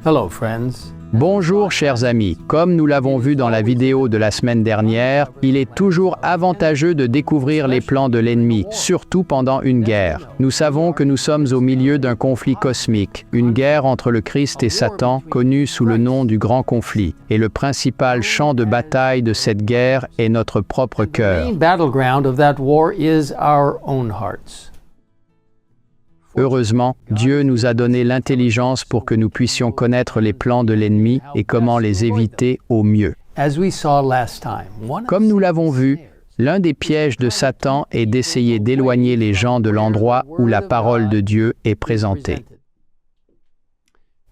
Hello, friends. Bonjour chers amis, comme nous l'avons vu dans la vidéo de la semaine dernière, il est toujours avantageux de découvrir les plans de l'ennemi, surtout pendant une guerre. Nous savons que nous sommes au milieu d'un conflit cosmique, une guerre entre le Christ et Satan, connue sous le nom du Grand Conflit. Et le principal champ de bataille de cette guerre est notre propre cœur. The main battleground of that war is our own hearts. Heureusement, Dieu nous a donné l'intelligence pour que nous puissions connaître les plans de l'ennemi et comment les éviter au mieux. As we saw last time, Comme nous l'avons vu, l'un des pièges de Satan est d'essayer d'éloigner les gens de l'endroit où la parole de Dieu est présentée.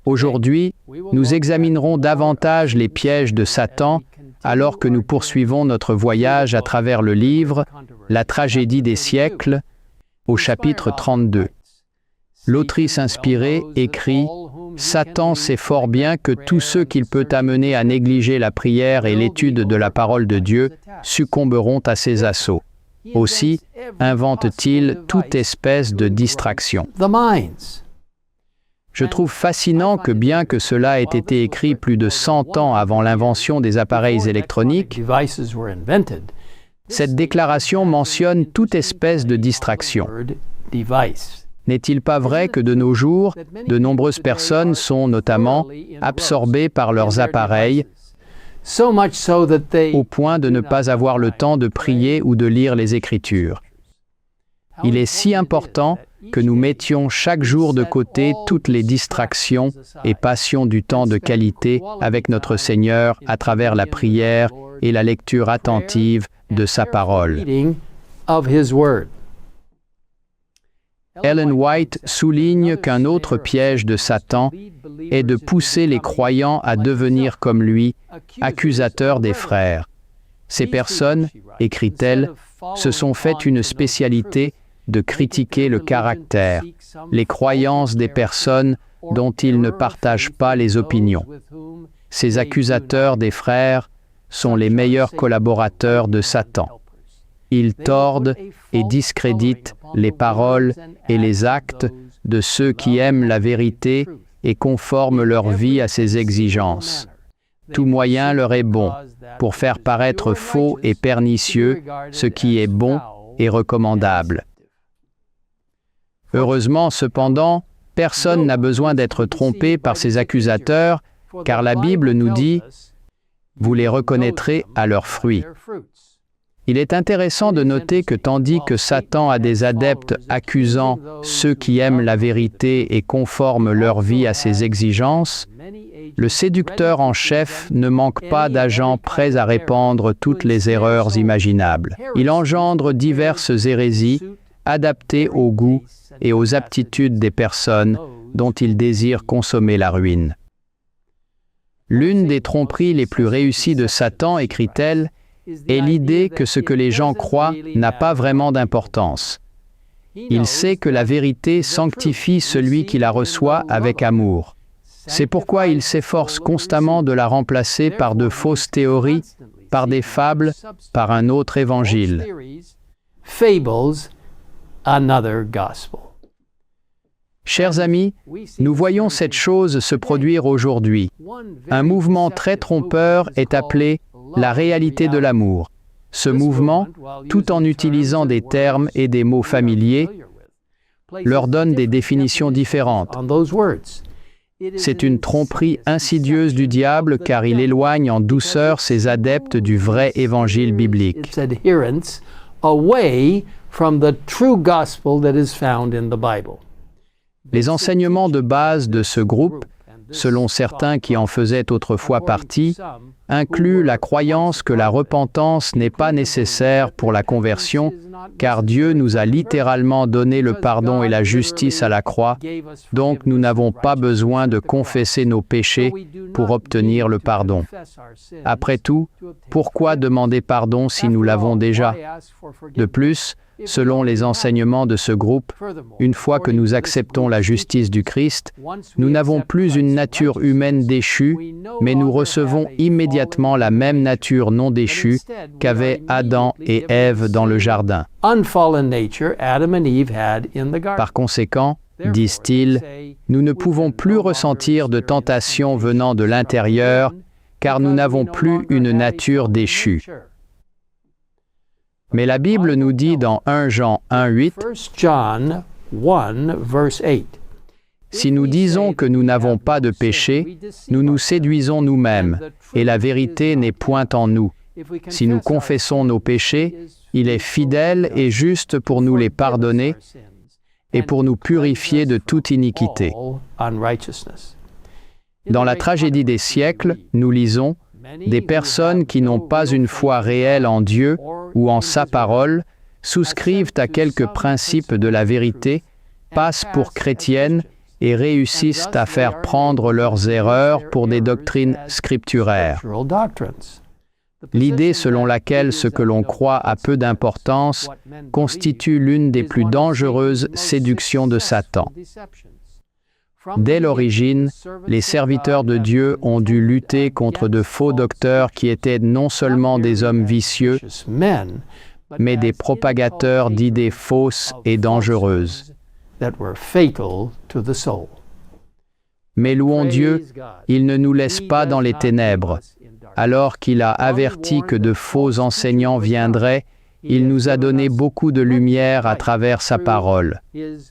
Aujourd'hui, nous examinerons davantage les pièges de Satan alors que nous poursuivons notre voyage à travers le livre « La tragédie des siècles » au chapitre 32. L'autrice inspirée écrit « Satan sait fort bien que tous ceux qu'il peut amener à négliger la prière et l'étude de la parole de Dieu succomberont à ses assauts. Aussi invente-t-il toute espèce de distraction. » the minds. Je trouve fascinant que bien que cela ait été écrit plus de 100 ans avant l'invention des appareils électroniques, Devices were invented. cette déclaration mentionne toute espèce de distraction. Word device. N'est-il pas vrai que de nos jours, de nombreuses personnes sont notamment absorbées par leurs appareils So much so that they au point de ne pas avoir le temps de prier ou de lire les Écritures? Il est si important que nous mettions chaque jour de côté toutes les distractions et passions du temps de qualité avec notre Seigneur à travers la prière et la lecture attentive de sa parole. reading of his word. Ellen White souligne qu'un autre piège de Satan est de pousser les croyants à devenir comme lui, accusateurs des frères. Ces personnes, écrit-elle, se sont fait une spécialité de critiquer le caractère, les croyances des personnes dont ils ne partagent pas les opinions. Ces accusateurs des frères sont les meilleurs collaborateurs de Satan. Ils tordent et discréditent les paroles et les actes de ceux qui aiment la vérité et conforment leur vie à ses exigences. Tout moyen leur est bon pour faire paraître faux et pernicieux ce qui est bon et recommandable. Heureusement, cependant, personne n'a besoin d'être trompé par ces accusateurs, car la Bible nous dit « Vous les reconnaîtrez à leurs fruits ». Il est intéressant de noter que tandis que Satan a des adeptes accusant ceux qui aiment la vérité et conforment leur vie à ses exigences, le séducteur en chef ne manque pas d'agents prêts à répandre toutes les erreurs imaginables. Il engendre diverses hérésies adaptées aux goûts et aux aptitudes des personnes dont il désire consommer la ruine. L'une des tromperies les plus réussies de Satan, écrit-elle, est l'idée que ce que les gens croient n'a pas vraiment d'importance. Il sait que la vérité sanctifie celui qui la reçoit avec amour. C'est pourquoi il s'efforce constamment de la remplacer par de fausses théories, par des fables, par un autre évangile. Fables, another gospel. Chers amis, nous voyons cette chose se produire aujourd'hui. Un mouvement très trompeur est appelé la réalité de l'amour. Ce mouvement, tout en utilisant des termes et des mots familiers, leur donne des définitions différentes. On those words. C'est une tromperie insidieuse du diable car il éloigne en douceur ses adeptes du vrai évangile biblique. Its adherents away from the true gospel that is found in the Bible. Les enseignements de base de ce groupe, selon certains qui en faisaient autrefois partie, incluent la croyance que la repentance n'est pas nécessaire pour la conversion, car Dieu nous a littéralement donné le pardon et la justice à la croix, donc nous n'avons pas besoin de confesser nos péchés pour obtenir le pardon. Après tout, pourquoi demander pardon si nous l'avons déjà? De plus, selon les enseignements de ce groupe, une fois que nous acceptons la justice du Christ, nous n'avons plus une nature humaine déchue, mais nous recevons immédiatement la même nature non déchue qu'avaient Adam et Ève dans le jardin. Par conséquent, disent-ils, nous ne pouvons plus ressentir de tentation venant de l'intérieur, car nous n'avons plus une nature déchue. Mais la Bible nous dit dans 1 Jean 1,8, « Si nous disons que nous n'avons pas de péché, nous nous séduisons nous-mêmes, et la vérité n'est point en nous. Si nous confessons nos péchés, il est fidèle et juste pour nous les pardonner et pour nous purifier de toute iniquité. » Dans la tragédie des siècles, nous lisons « Des personnes qui n'ont pas une foi réelle en Dieu ou en sa parole souscrivent à quelques principes de la vérité, passent pour chrétiennes et réussissent à faire prendre leurs erreurs pour des doctrines scripturaires. L'idée selon laquelle ce que l'on croit a peu d'importance constitue l'une des plus dangereuses séductions de Satan. Dès l'origine, les serviteurs de Dieu ont dû lutter contre de faux docteurs qui étaient non seulement des hommes vicieux, mais des propagateurs d'idées fausses et dangereuses. Mais louons Dieu, il ne nous laisse pas dans les ténèbres. Alors qu'il a averti que de faux enseignants viendraient, il nous a donné beaucoup de lumière à travers sa parole.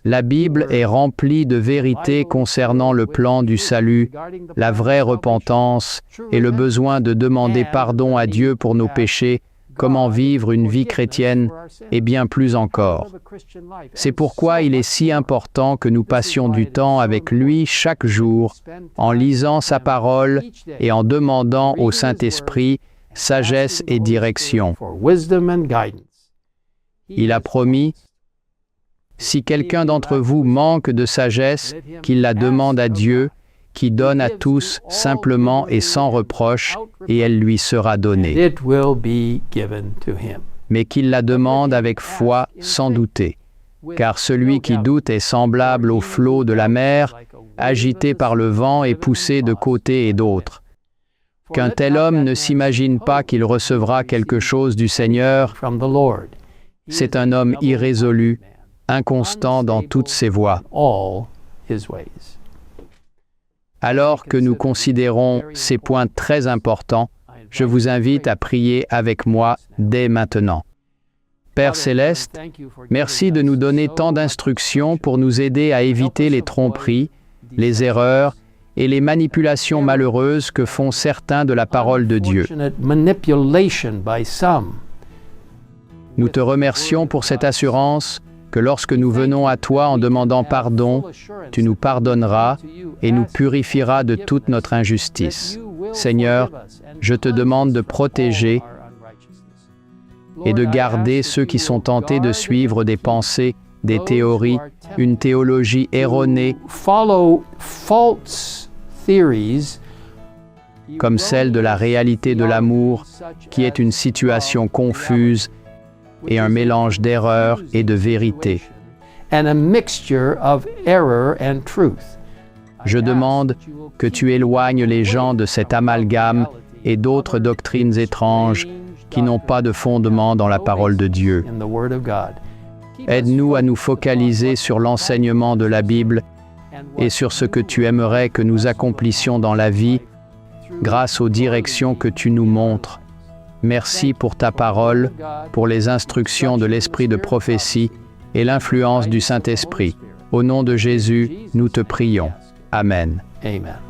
La Bible est remplie de vérités concernant le plan du salut, la vraie repentance et le besoin de demander pardon à Dieu pour nos péchés, comment vivre une vie chrétienne et bien plus encore. C'est pourquoi il est si important que nous passions du temps avec lui chaque jour, en lisant sa parole et en demandant au Saint-Esprit sagesse et direction. Il a promis, « Si quelqu'un d'entre vous manque de sagesse, qu'il la demande à Dieu, qui donne à tous simplement et sans reproche, et elle lui sera donnée. Mais qu'il la demande avec foi, sans douter. Car celui qui doute est semblable au flot de la mer, agité par le vent et poussé de côté et d'autre. Qu'un tel homme ne s'imagine pas qu'il recevra quelque chose du Seigneur, c'est un homme irrésolu, inconstant dans toutes ses voies. » Alors que nous considérons ces points très importants, je vous invite à prier avec moi dès maintenant. Père Céleste, merci de nous donner tant d'instructions pour nous aider à éviter les tromperies, les erreurs et les manipulations malheureuses que font certains de la parole de Dieu. Nous te remercions pour cette assurance que lorsque nous venons à toi en demandant pardon, tu nous pardonneras et nous purifieras de toute notre injustice. Seigneur, je te demande de protéger et de garder ceux qui sont tentés de suivre des pensées, des théories, une théologie erronée, comme celle de la réalité de l'amour, qui est une situation confuse et un mélange d'erreur et de vérité. Je demande que tu éloignes les gens de cet amalgame et d'autres doctrines étranges qui n'ont pas de fondement dans la parole de Dieu. Aide-nous à nous focaliser sur l'enseignement de la Bible et sur ce que tu aimerais que nous accomplissions dans la vie grâce aux directions que tu nous montres. Merci pour ta parole, pour les instructions de l'esprit de prophétie et l'influence du Saint-Esprit. Au nom de Jésus, nous te prions. Amen. Amen.